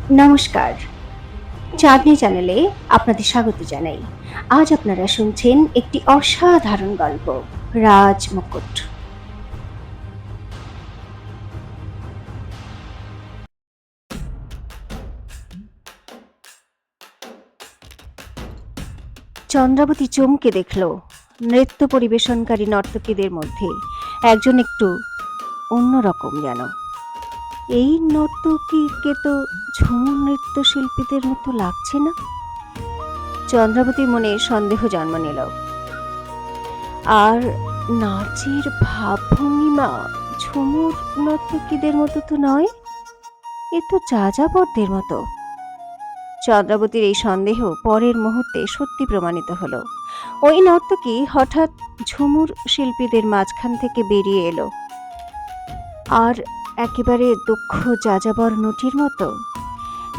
নমস্কার, চাঁদনি চ্যানেলে আপনাদের স্বাগত জানাই। আজ আপনারা শুনছেন একটি অসাধারণ গল্প, রাজ মুকুট। চন্দ্রাবতী চমকে দেখল নৃত্য পরিবেশনকারী নর্তকীদের মধ্যে একজন একটু অন্যরকম যেন। এই নর্তকীকে তো ঝুমুর নৃত্যশিল্পীদের মতো লাগছে না। চন্দ্রাবতীর মনে সন্দেহ জন্ম নিল। আর নাচের ভাবভঙ্গিমা ঝুমুর নর্তকীদের মতো তো নয়, এ তো যাযাবরদের মতো। চন্দ্রাবতীর এই সন্দেহ পরের মুহূর্তে সত্যি প্রমাণিত হলো। ওই নর্তকী হঠাৎ ঝুমুর শিল্পীদের মাঝখান থেকে বেরিয়ে এলো, আর একেবারে দক্ষ যাযাবর নটির মতো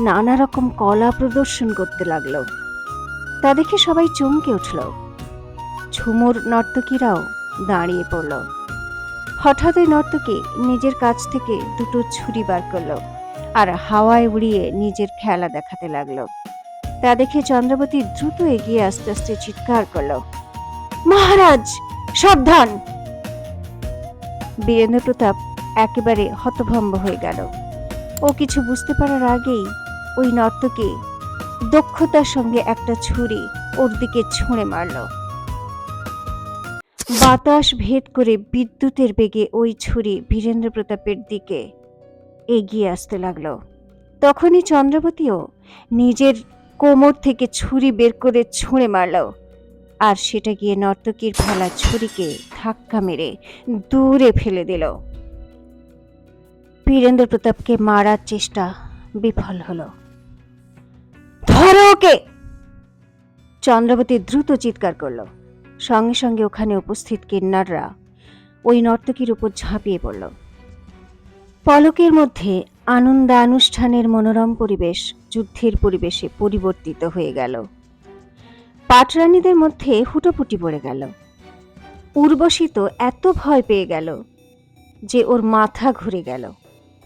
নানা রকম কলা প্রদর্শন করতে লাগলো। তা দেখে সবাই চমকে উঠল। ঝুমুর নর্তকীরাও দাঁড়িয়ে পড়ল। হঠাৎ ওই নর্তকী নিজের কাছ থেকে দুটো ছুরি বার করলো আর হাওয়ায় উড়িয়ে নিজের খেলা দেখাতে লাগলো। তা দেখে চন্দ্রাবতী দ্রুত এগিয়ে আস্তে আস্তে চিৎকার করলো, মহারাজ সাবধান! বীরেন্দ্র প্রতাপ একেবারে হতভম্ব হয়ে গেল। ও কিছু বুঝতে পারার আগেই ওই নর্তকী দক্ষতার সঙ্গে একটা ছুরি ওর দিকে ছুঁড়ে মারল। বাতাস ভেদ করে বিদ্যুতের বেগে ওই ছুরি বীরেন্দ্র প্রতাপের দিকে এগিয়ে আসতে লাগলো। তখনই চন্দ্রাবতীও নিজের কোমর থেকে ছুরি বের করে ছুঁড়ে মারল, আর সেটা গিয়ে নর্তকীর ফেলা ছুরিকে ধাক্কা মেরে দূরে ফেলে দিল। বীরেন্দ্র প্রতাপকে মারার চেষ্টা বিফল হলো। ধরো ওকে! চন্দ্রাবতী দ্রুত চিৎকার করল। সঙ্গে সঙ্গে ওখানে উপস্থিত কিন্নাররা ওই নর্তকীর উপর ঝাঁপিয়ে পড়ল। পলকের মধ্যে আনন্দানুষ্ঠানের মনোরম পরিবেশ যুদ্ধের পরিবেশে পরিবর্তিত হয়ে গেল। পাটরানীদের মধ্যে হুটোপুটি পড়ে গেল। উর্বশী তো এত ভয় পেয়ে গেল যে ওর মাথা ঘুরে গেল।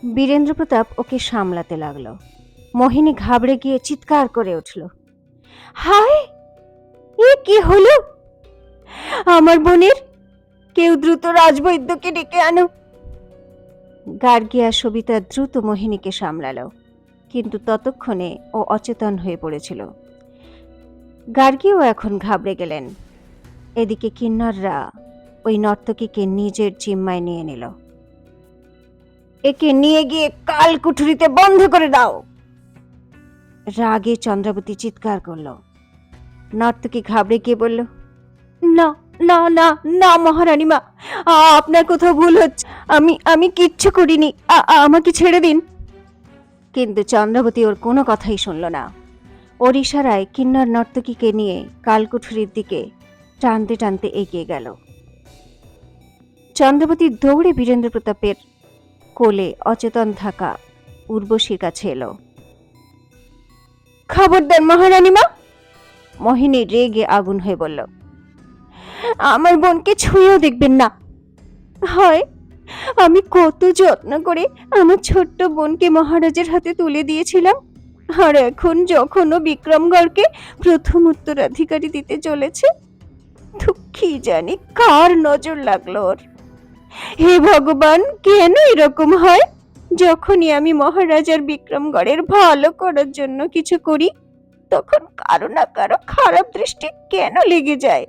বীরেন্দ্র প্রতাপ ওকে সামলাতে লাগলো। মোহিনী ঘাবড়ে গিয়ে চিৎকার করে উঠল, হায়, এ কি হলো? আমার বোনের! কেউ দ্রুত রাজবৈদ্যকে ডেকে আনো! গার্গিয়া সবিতা দ্রুত মোহিনীকে সামলালো, কিন্তু ততক্ষণে ও অচেতন হয়ে পড়েছিল। গার্গিও এখন ঘাবড়ে গেলেন। এদিকে কিন্নররা ওই নর্তকীকে নিজের জিম্মায় নিয়ে নিল। একে নিয়ে গিয়ে কাল কুঠুরিতে বন্ধ করে দাও! রাগে চন্দ্রাবতী চিৎকার করল। নর্তকী ঘাবড়ে গিয়ে বলল, না না না না মহারানী মা, আপনার কোথাও ভুল হচ্ছে। আমি আমি কিচ্ছু করিনি, আমাকে ছেড়ে দিন। কিন্তু চন্দ্রাবতী ওর কোনো কথাই শুনল না। ওর ইশারায় কিন্নর নর্তকীকে নিয়ে কালকুঠুরির দিকে টানতে টানতে এগিয়ে গেল। চন্দ্রাবতী দৌড়ে বীরেন্দ্র প্রতাপের কোলে অচেতন থাকা উর্বশীর কাছে এলো। খবরদার মহারানী মা! মোহিনী রেগে আগুন হয়ে বলল, আমার বোনকে ছুঁয়েও দেখবেন না। হয় আমি কত যত্ন করে আমার ছোট্ট বোনকে মহারাজের হাতে তুলে দিয়েছিলাম, আর এখন যখন ও বিক্রমগড়কে প্রথম উত্তরাধিকারী দিতে চলেছে, দুঃখী জানি কার নজর লাগলো ওর। হে ভগবান, কেন এরকম হয়? যখনই আমি মহারাজার বিক্রমগড়ের ভালো করার জন্য কিছু করি, তখন কারো না কারো খারাপ দৃষ্টি কেন লেগে যায়?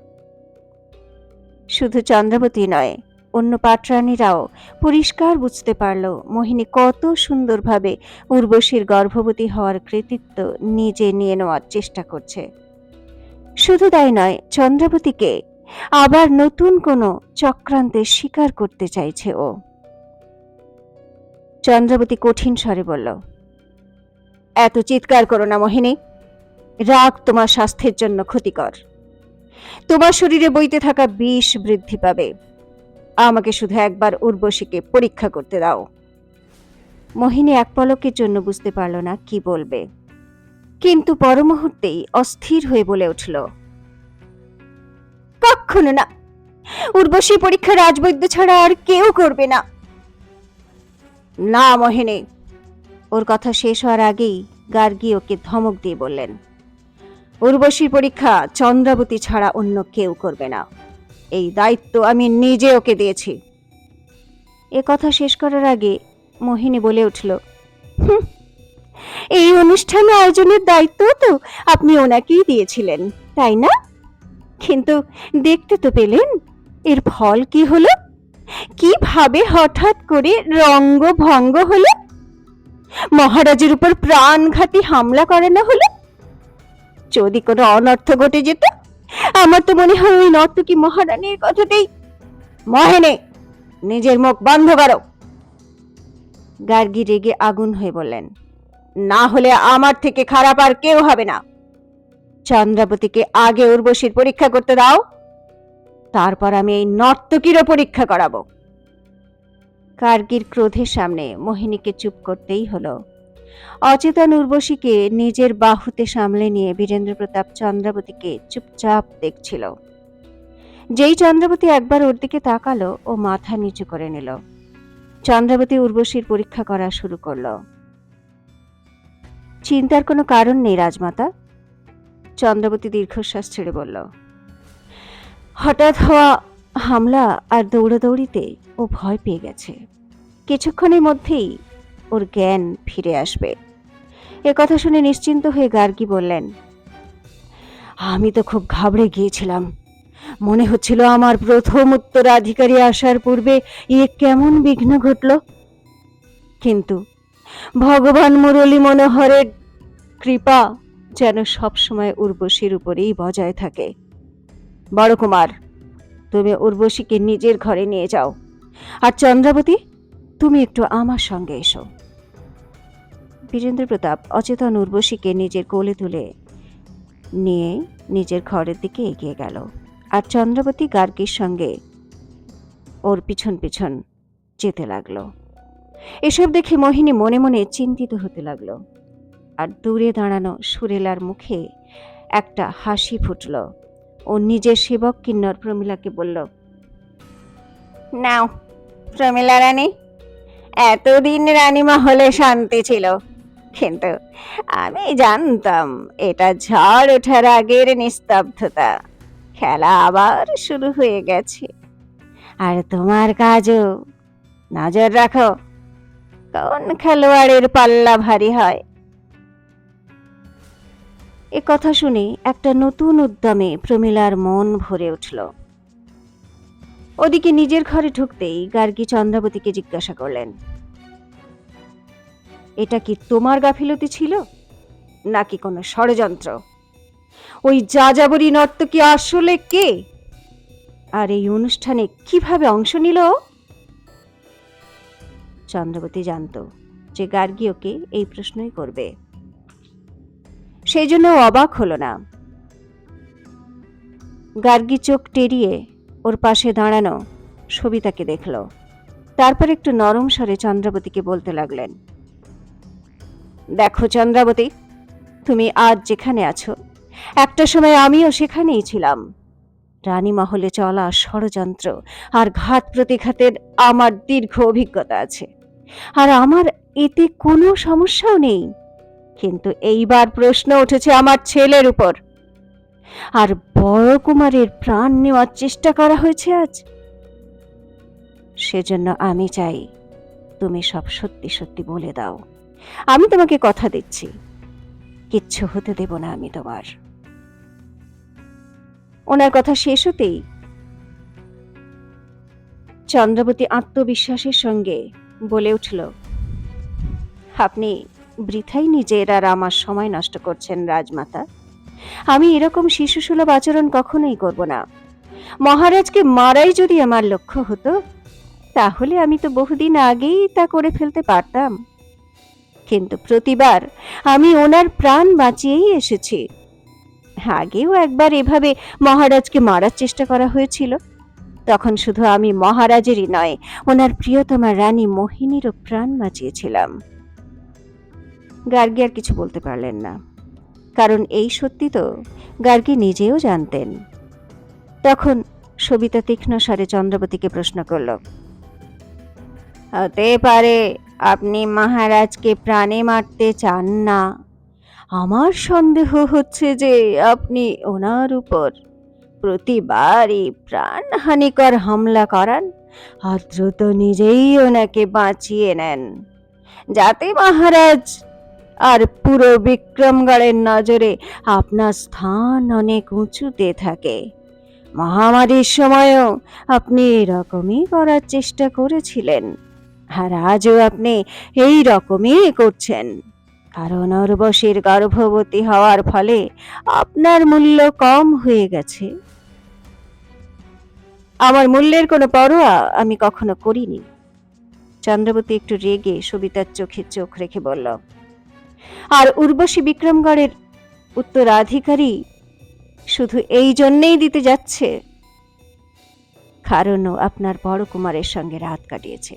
শুধু চন্দ্রাবতী নয়, অন্য পাটরানীরাও পরিষ্কার বুঝতে পারল মোহিনী কত সুন্দরভাবে উর্বশীর গর্ভবতী হওয়ার কৃতিত্ব নিজে নিয়ে নেওয়ার চেষ্টা করছে। শুধু তাই নয়, চন্দ্রাবতীকে আবার নতুন কোনো চক্রান্তের শিকার করতে চাইছে ও। চন্দ্রাবতী কঠিন স্বরে বলল, এত চিৎকার করো না মোহিনী। রাগ তোমার স্বাস্থ্যের জন্য ক্ষতিকর। তোমার শরীরে বইতে থাকা বিষ বৃদ্ধি পাবে। আমাকে শুধু একবার উর্বশীকে পরীক্ষা করতে দাও। মোহিনী এক পলকের জন্য বুঝতে পারল না কি বলবে, কিন্তু পরমুহূর্তেই অস্থির হয়ে বলে উঠল, কখনো না! উর্বশী পরীক্ষা রাজবৈদ্য ছাড়া আর কেউ করবে না। না মোহিনী! ওর কথা শেষ হওয়ার আগেই গার্গী ওকে ধমক দিয়ে বললেন, উর্বশীর পরীক্ষা চন্দ্রাবতী ছাড়া অন্য কেউ করবে না, এই দায়িত্ব আমি নিজে ওকে দিয়েছি। এ কথা শেষ করার আগে মোহিনী বলে উঠল, "হুঁ, এই অনুষ্ঠান আয়োজনের দায়িত্ব তো আপনি ওনাকেই দিয়েছিলেন, তাই না? কিন্তু দেখতে তো পেলেন এর ফল কি হলো? কিভাবে হঠাৎ করে রঙ্গ ভঙ্গ হলো, মহারাজের উপর প্রাণঘাতী হামলা করানো হলো। যদি কোনো অনর্থ ঘটে যেত, আমার তো মনে হয় ওই নর্তকী মহারানীর কথাতেই। মহেনে, নিজের মুখ বন্ধ করো।" গার্গী রেগে আগুন হয়ে বললেন, না হলে আমার থেকে খারাপ আর কেউ হবে না। চন্দ্রাবতীকে আগে উর্বশীর পরীক্ষা করতে দাও, তারপর আমি এই নর্তকীরও পরীক্ষা করাবো। গার্গীর ক্রোধের সামনে মোহিনীকে চুপ করতেই হলো। অচেতন উর্বশীকে নিজের বাহুতে সামলে নিয়ে বীরেন্দ্র প্রতাপ চন্দ্রাবতীকে চুপচাপ দেখছিল। যেই চন্দ্রাবতী একবার ওর দিকে তাকালো, ও মাথা নিচু করে নিল। চন্দ্রাবতী উর্বশীর পরীক্ষা করা শুরু করলো। চিন্তার কোনো কারণ নেই রাজমাতা, চন্দ্রাবতী দীর্ঘশ্বাস ছেড়ে বলল। হঠাৎ হওয়া হামলা আর দৌড়াদৌড়িতে ও ভয় পেয়ে গেছে। কিছুক্ষণের মধ্যেই ওর জ্ঞান ফিরে আসবে। এ কথা শুনে নিশ্চিন্ত হয়ে গার্গী বললেন, আমি তো খুব ঘাবড়ে গিয়েছিলাম। মনে হচ্ছিল আমার প্রথম উত্তরাধিকারী আসার পূর্বে কেমন বিঘ্ন ঘটল। কিন্তু ভগবান মুরলী মনোহরের কৃপা যেন সবসময় উর্বশীর উপরেই বজায় থাকে। বড় কুমার, তুমি উর্বশীকে নিজের ঘরে নিয়ে যাও, আর চন্দ্রাবতী, তুমি একটু আমার সঙ্গে এসো। বীরেন্দ্র প্রতাপ অচেতন উর্বশীকে নিজের কোলে তুলে নিয়ে নিজের ঘরের দিকে এগিয়ে গেল, আর চন্দ্রাবতী গার্গীর সঙ্গে ওর পিছন পিছন যেতে লাগলো। এসব দেখে মোহিনী মনে মনে চিন্তিত হতে লাগলো, আর দূরে দাঁড়ানো সুরেলার মুখে একটা হাসি ফুটল। ও নিজের সেবক কিন্নর প্রমীলাকে বলল, নাও প্রমীলা রানী, এতদিন রানীমা হলে শান্তি ছিল, কিন্তু আমি জানতাম এটা ঝড় ওঠার আগের নিস্তব্ধতা। খেলা আবার শুরু হয়ে গেছে, আর তোমার কাজও নজর রাখো কোন খেলোয়াড়ের পাল্লা ভারী হয়। এ কথা শুনে একটা নতুন উদ্যমে প্রমীলার মন ভরে উঠল। ওদিকে নিজের ঘরে ঢুকতেই গার্গী চন্দ্রাবতীকে জিজ্ঞাসা করলেন, এটা কি তোমার গাফিলতি ছিল, নাকি কোনো ষড়যন্ত্র? ওই যাযাবরী নর্তকী আসলে কে, আর এই অনুষ্ঠানে কিভাবে অংশ নিল? চন্দ্রাবতী জানত যে গার্গী ওকে এই প্রশ্নই করবে, সেই জন্য অবাক হলো না। গার্গী চোখ টেরিয়ে ওর পাশে দাঁড়ানো সবিতাকে দেখল। তারপর একটু নরম স্বরে চন্দ্রাবতীকে বলতে লাগলেন, দেখো চন্দ্রাবতী, তুমি আজ যেখানে আছো, একটা সময় আমিও সেখানেই ছিলাম। রানী মহলে চলা ষড়যন্ত্র আর ঘাত প্রতিঘাতের আমার দীর্ঘ অভিজ্ঞতা আছে, আর আমার এতে কোনো সমস্যাও নেই। কিন্তু এইবার প্রশ্ন উঠেছে আমার ছেলের উপর, আর বড় কুমারের প্রাণ নেওয়ার চেষ্টা করা হয়েছে আজ। সেজন্য আমি চাই তুমি সব সত্যি সত্যি বলে দাও। আমি তোমাকে কথা দিচ্ছি, কিচ্ছু হতে দেব না আমি তোমার। ওনার কথা শেষ হতেই চন্দ্রাবতী আত্মবিশ্বাসের সঙ্গে বলে উঠল, আপনি বৃথাই নিজের আর আমার সময় নষ্ট করছেন রাজমাতা। আমি এরকম শিশুসুলভ আচরণ কখনোই করব না। মহারাজকে মারাই যদি আমার লক্ষ্য হতো, তাহলে আমি তো বহুদিন আগেই তা করে ফেলতে পারতাম। কিন্তু প্রতিবার আমি ওনার প্রাণ বাঁচিয়েই এসেছি। আগেও একবার এভাবে মহারাজকে মারার চেষ্টা করা হয়েছিল, তখন শুধু আমি মহারাজেরই নয়, ওনার প্রিয়তমা রানী মোহিনীরও প্রাণ বাঁচিয়েছিলাম। গার্গী আর কিছু বলতে পারলেন না, কারণ এই সত্যি তো গার্গী নিজেও জানতেন। তখন সবিতা তীক্ষ্ণ স্বরে চন্দ্রাবতীকে প্রশ্ন করল, হতে পারে আপনি মহারাজকে প্রাণে মারতে চান না, আমার সন্দেহ হচ্ছে যে আপনি ওনার উপর প্রতিবারই প্রাণহানিকর হামলা করান আর দ্রুত নিজেই ওনাকে বাঁচিয়ে নেন, যাতে মহারাজ আর পুরো বিক্রমগড়ের নজরে আপনার স্থান অনেক উঁচুতে থাকে। মহামারীর সময়ও আপনি এরকমই করার চেষ্টা করেছিলেন, আর আজও আপনি এই রকমই করছেন, কারণ উর্বশীর গর্ভবতী হওয়ার ফলে আপনার মূল্য কম হয়ে গেছে। আমার মূল্যের কোনো পরোয়া আমি কখনো করিনি। চন্দ্রবতী একটু রেগে সবিতার চোখে চোখ রেখে বলল, আর উর্বশী বিক্রমগড়ের উত্তরাধিকারী শুধু এই জন্যেই দিতে যাচ্ছে কারণও আপনার বড় কুমারের সঙ্গে রাত কাটিয়েছে,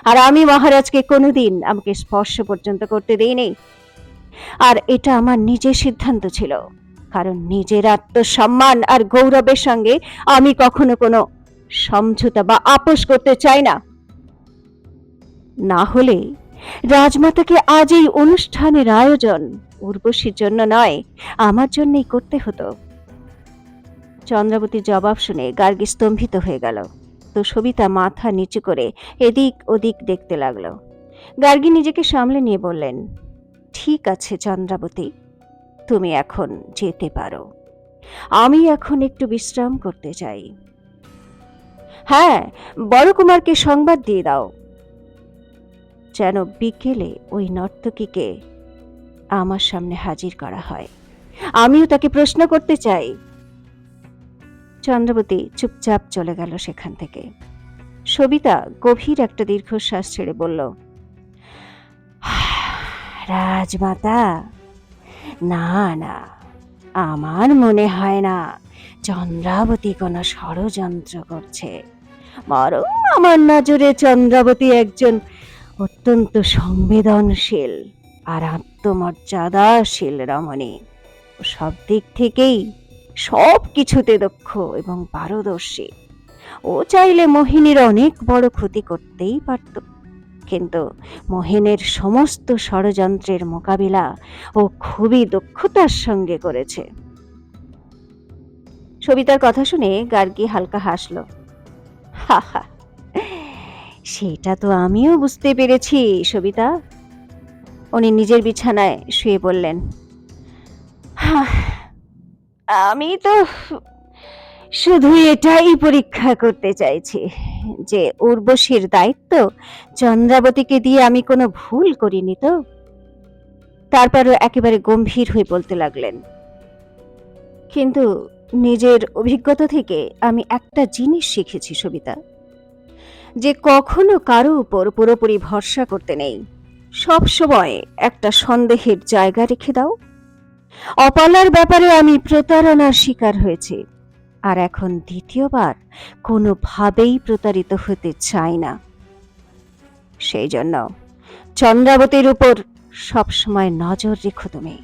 আর আমি মহারাজকে কোনোদিন আমাকে স্পর্শ পর্যন্ত করতে দেইনি। আর এটা আমার নিজের সিদ্ধান্ত ছিল, কারণ নিজের আত্মসম্মান আর গৌরবের সঙ্গে আমি কখনো কোনো সমঝোতা বা আপোষ করতে চাই না। না হলে রাজমাতাকে আজ এই অনুষ্ঠানের আয়োজন উর্বশীর জন্য নয়, আমার জন্যই করতে হতো। চন্দ্রাবতীর জবাব শুনে গার্গী স্তম্ভিত হয়ে গেল। তো সবিতা মাথা নিচু করে এদিক ওদিক দেখতে লাগলো। গার্গী নিজেকে সামলে নিয়ে বললেন, ঠিক আছে চন্দ্রাবতী, তুমি এখন যেতে পারো। আমি এখন একটু বিশ্রাম করতে চাই। হ্যাঁ, বড় কুমারকে সংবাদ দিয়ে দাও যেন বিকেলে ওই নর্তকীকে আমার সামনে হাজির করা হয়। আমিও তাকে প্রশ্ন করতে চাই। চন্দ্রাবতী চুপচাপ চলে গেল সেখান থেকে। সবিতা গভীর একটা দীর্ঘশ্বাস ছেড়ে বলল, রাজমাতা, না না, আমার মনে হয় না চন্দ্রাবতী কোনো ষড়যন্ত্র করছে, বরং আমার নজরে চন্দ্রাবতী একজন অত্যন্ত সংবেদনশীল আর আত্মমর্যাদাশীল রমণী। সব দিক থেকেই সব কিছুতে দক্ষ এবং পারদর্শী। ও চাইলে মোহিনীর অনেক বড় ক্ষতি করতেই পারত, কিন্তু মোহিনীর সমস্ত ষড়যন্ত্রের মোকাবিলা ও খুবই দক্ষতার সঙ্গে করেছে। সবিতার কথা শুনে গার্গী হালকা হাসল। হা হা, সেটা তো আমিও বুঝতে পেরেছি সবিতা। উনি নিজের বিছানায় শুয়ে বললেন, আমি তো শুধু এটাই পরীক্ষা করতে চাইছি যে উর্বশীর দায়িত্ব চন্দ্রাবতীকে দিয়ে আমি কোনো ভুল করিনি তো। তারপরও একেবারে গম্ভীর হয়ে বলতে লাগলেন, কিন্তু নিজের অভিজ্ঞতা থেকে আমি একটা জিনিস শিখেছি সবিতা, যে কখনো কারো উপর পুরোপুরি ভরসা করতে নেই। সব সময় একটা সন্দেহের জায়গা রেখে দাও। অপালার ব্যাপারে আমি প্রতারণার শিকার হয়েছি, আর এখন দ্বিতীয়বার কোনোভাবেই প্রতারিত হতে চাই না। সেই জন্য চন্দ্রাবতীর উপর সবসময় নজর রেখো তুমি।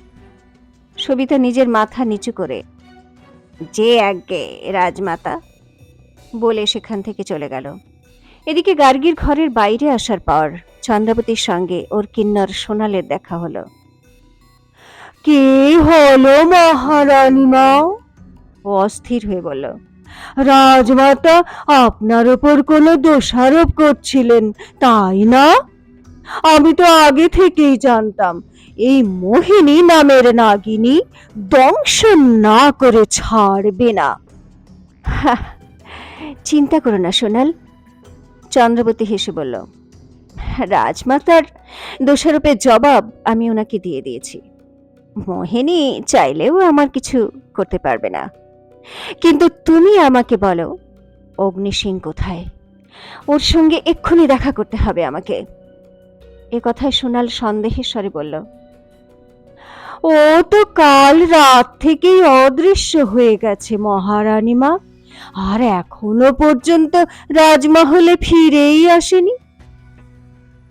সবিতা নিজের মাথা নিচু করে, যে আজ্ঞে রাজমাতা, বলে সেখান থেকে চলে গেল। এদিকে গার্গীর ঘরের বাইরে আসার পর চন্দ্রাবতীর সঙ্গে ওর কিন্নর সোনালের দেখা হলো। কি হলো মহারানী মা? ও অস্থির হয়ে বলল, রাজমাতা আপনার উপর কোনো দোষারোপ করছিলেন, তাই না? আমি তো আগে থেকেই জানতাম এই মোহিনী নামের নাগিনী দংশন না করে ছাড়বে না। চিন্তা করো না সোনাল, চন্দ্রবতী হেসে বলল, রাজমাতার দোষারোপের জবাব আমি ওনাকে দিয়ে দিয়েছি। মোহিনী চাইলেও আমার কিছু করতে পারবে না। কিন্তু তুমি আমাকে বলো, অগ্নিসিং কোথায়? ওর সঙ্গে এক্ষুনি দেখা করতে হবে আমাকে। এ কথায় সোনাল সন্দেহের স্বরে বলল, ও তো কাল রাত থেকেই অদৃশ্য হয়ে গেছে মহারানী মা, আর এখনো পর্যন্ত রাজমহলে ফিরেই আসেনি।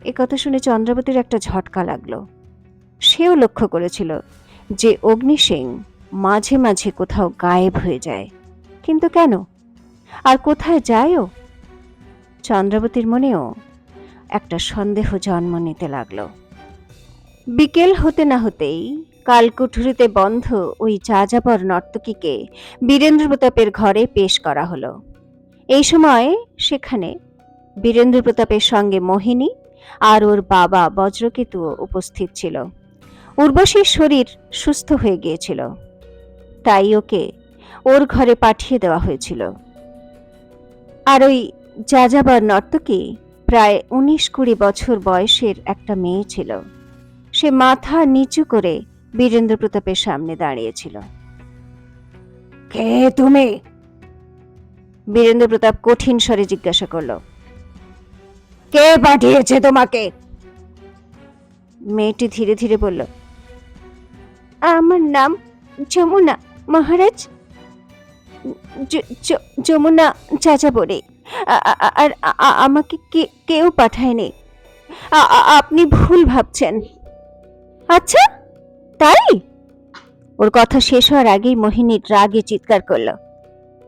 এ কথা শুনে চন্দ্রাবতীর একটা ঝটকা লাগলো। সেও লক্ষ্য করেছিল যে অগ্নিসিং মাঝে মাঝে কোথাও গায়েব হয়ে যায়, কিন্তু কেন আর কোথায় যায়ও? চন্দ্রাবতীর মনেও একটা সন্দেহ জন্ম নিতে লাগলো। বিকেল হতে না হতেই কালকুঠুরিতে বন্ধ ওই যাযাবর নর্তকীকে বীরেন্দ্র প্রতাপের ঘরে পেশ করা হলো। এই সময় সেখানে বীরেন্দ্র প্রতাপের সঙ্গে মোহিনী আর ওর বাবা বজ্রকেতুও উপস্থিত ছিল। উর্বশীর শরীর সুস্থ হয়ে গিয়েছিল, তাই ওকে ওর ঘরে পাঠিয়ে দেওয়া হয়েছিল। আর ওই যাযাবর নর্তকী প্রায় 19-20 বছর বয়সের একটা মেয়ে ছিল। সে মাথা নিচু করে বীরেন্দ্র প্রতাপের সামনে দাঁড়িয়েছিল। কে তুমি? বীরেন্দ্র প্রতাপ কঠিন স্বরে জিজ্ঞাসা করল। কে পাঠিয়েছে তোমাকে? মেয়েটি ধীরে ধীরে বলল, আমার নাম যমুনা মহারাজ। যমুনা যাযাবরে, আর আমাকে কেউ পাঠায়নি। আপনি ভুল ভাবছেন। আচ্ছা তাই? ওর কথা শেষ হওয়ার আগেই মোহিনী রাগে চিৎকার করল,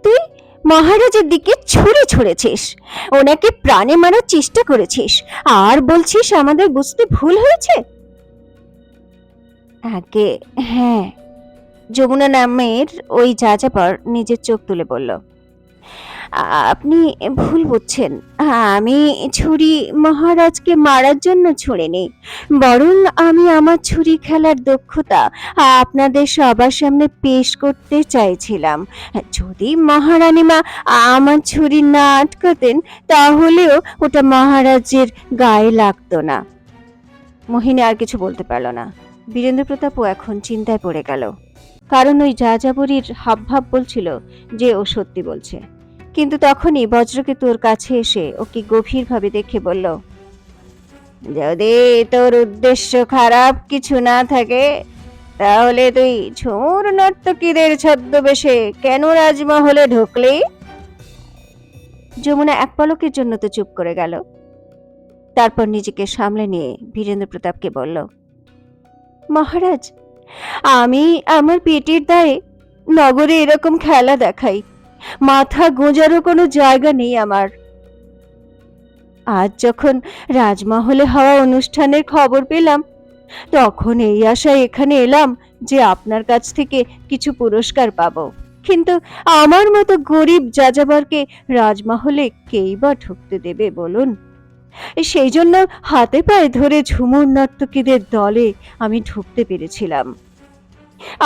তুই মহারাজের দিকে ছুরি ছুঁড়েছিস, ওনাকে প্রাণে মারার চেষ্টা করেছিস, আর বলছিস আমাদের বুঝতে ভুল হয়েছে? আগে হ্যাঁ, যমুনা নামের ওই যাযাবর নিজের চোখ তুলে বলল, আপনি ভুল বুঝছেন। আমি ছুরি মহারাজকে মারার জন্য ছুঁড়িনি, বরং আমি আমার ছুরি খেলার দক্ষতা আপনাদের সবার সামনে পেশ করতে চাইছিলাম। যদি মহারানীমা আমার ছুরি না আটকাতেন তাহলেও ওটা মহারাজের গায়ে লাগতো না। মোহিনী আর কিছু বলতে পারল না। বীরেন্দ্র প্রতাপও এখন চিন্তায় পড়ে গেল, কারণ ওই যাযাবরীর হাবভাব বলছিল যে ও সত্যি বলছে। কিন্তু তখনই বজ্রকেতু ওর কাছে এসে ওকে গভীরভাবে দেখে বলল, যদি তোর উদ্দেশ্য খারাপ কিছু না থাকে তাহলে তুই ঝুমুর নর্তকীদের ছদ্মবেশে কেন রাজমহলে ঢুকলি? যমুনা এক পলকের জন্য তো চুপ করে গেল, তারপর নিজেকে সামলে নিয়ে বীরেন্দ্র প্রতাপকে বলল, মহারাজ, আমি আমার পেটের দায়ে নগরে এরকম খেলা দেখাই, মাথা গোঁজারও কোনো জায়গা নেই আমার। আজ যখন রাজমহলে হওয়া অনুষ্ঠানের খবর পেলাম তখন এই আশায় এখানে এলাম যে আপনার কাছ থেকে কিছু পুরস্কার পাবো, কিন্তু আমার মতো গরিব যাযাবরকে রাজমহলে কেই বা ঢুকতে দেবে বলুন? সেই জন্য হাতে পায়ে ধরে ঝুমুর নর্তকীদের দলে আমি ঢুকতে পেরেছিলাম।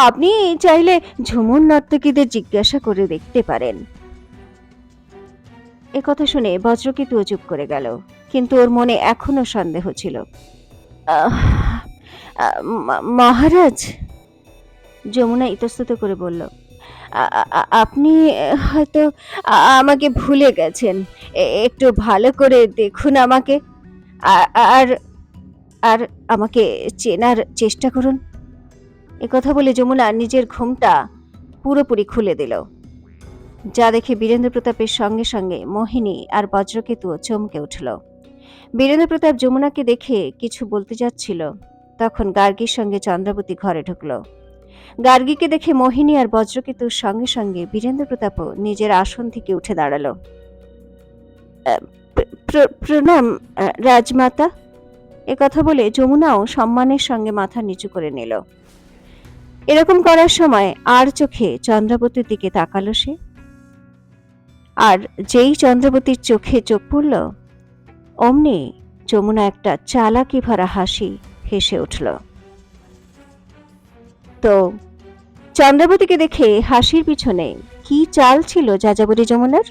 আপনি চাইলে ঝুমুর নর্তকীদের জিজ্ঞাসা করে দেখতে পারেন। একথা শুনে বজ্রকেতুও চুপ করে গেল, কিন্তু ওর মনে এখনো সন্দেহ ছিল। মহারাজ, যমুনা ইতস্তত করে বলল, আপনি হয়তো আমাকে ভুলে গেছেন, একটু ভালো করে দেখুন আমাকে, আর আর আমাকে চেনার চেষ্টা করুন। একথা বলে যমুনা নিজের ঘুমটা পুরোপুরি খুলে দিল, যা দেখে বীরেন্দ্র প্রতাপের সঙ্গে সঙ্গে মোহিনী আর বজ্রকেতুও চমকে উঠল। বীরেন্দ্র প্রতাপ যমুনাকে দেখে কিছু বলতে যাচ্ছিল, তখন গার্গীর সঙ্গে চন্দ্রাবতী ঘরে ঢুকল। গার্গীকে দেখে মোহিনী আর বজ্রকেতুর সঙ্গে সঙ্গে বীরেন্দ্র প্রতাপও নিজের আসন থেকে উঠে দাঁড়ালো। প্রণাম রাজমাতা। একথা বলে যমুনাও সম্মানের সঙ্গে মাথা নিচু করে নিল। এরকম করার সময় আর চোখে চন্দ্রাবতীর দিকে তাকালো সে, আর যেই চন্দ্রাবতীর চোখে চোখ পড়ল অমনি যমুনা একটা চালাকি ভরা হাসি হেসে উঠল। তো চন্দ্রাবতীকে দেখে হাসির পিছনে কি চাল ছিল যাযাবরী যমুনার?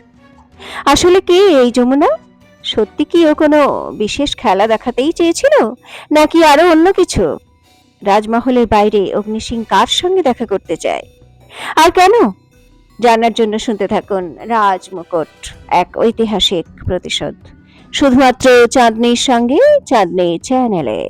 আসলে কে এই যমুনা? সত্যি কি ও কোনো বিশেষ খেলা দেখাতেই চেয়েছিল, নাকি আরো অন্য কিছু? রাজমহলের বাইরে অগ্নিসিং কার সঙ্গে দেখা করতে চায়, আর কেন? জানার জন্য শুনতে থাকুন রাজমুকুট, এক ঐতিহাসিক প্রতিশোধ, শুধুমাত্র চাঁদনীর সঙ্গে, চাঁদনী চ্যানেলে।